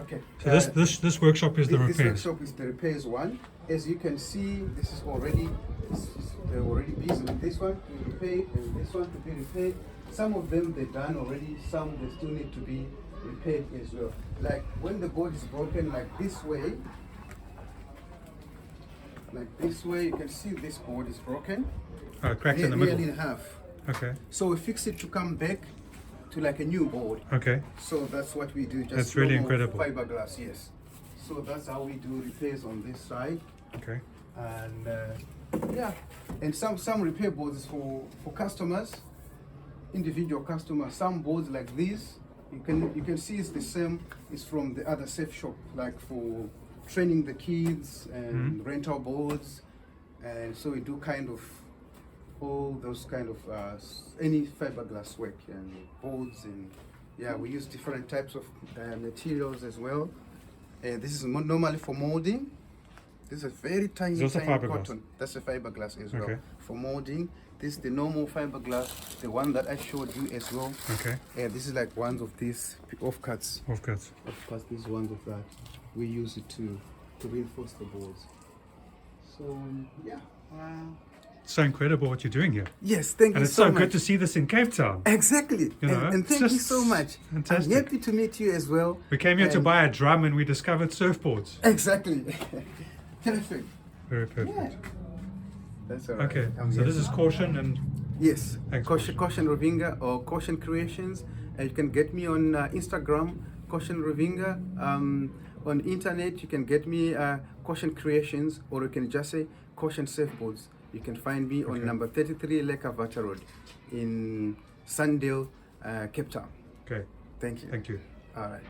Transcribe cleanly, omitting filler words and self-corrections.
Okay. So this workshop is the This repairs. workshop is the repairs one. As you can see, this is already they're already busy with this one to repair and this one to be repaired. Some of them they're done already. Some they still need to be repaired as well. Like when the board is broken, like this way, you can see this board is broken. Cracked in the Nearly in middle. half. Okay. So we fix it to come back to like a new board. Okay. So that's what we do. Just That's really normal incredible. Fiberglass, yes. So that's how we do repairs on this side. Okay. And yeah, and some repair boards for customers, individual customers. Some boards like this, you can see it's the same. It's from the other safe shop, like for training the kids and rental boards, and so we do kind of all those kind of any fiberglass work and boards, and yeah, we use different types of materials as well. This is normally for molding. This is a very tiny, Is this a tiny fiberglass? cotton. That's a fiberglass as well. Okay. For molding, this is the normal fiberglass, the one that I showed you as well. Okay. This is like ones of these offcuts. Offcuts. Offcuts, these ones of that. We use it to reinforce the boards. So yeah. So incredible what you're doing here. Yes, thank And you it's so so much. good to see this in Cape Town. Exactly. You know, and it's thank you just so much. fantastic. I'm happy to meet you as well. We came here to And- buy a drum and we discovered surfboards. Exactly. Perfect. Very perfect. Yeah. That's all right. Okay, I'm so here. this is Caution and Yes, Thanks, Caution Rovinga or Caution Creations. You can get me on Instagram, Caution Rovinga. On internet, you can get me Caution Creations, or you can just say Caution Surfboards. You can find me on Okay. number 33 Lekavata Road in Sandale, Cape Town. Okay, Thank you. thank you. All right.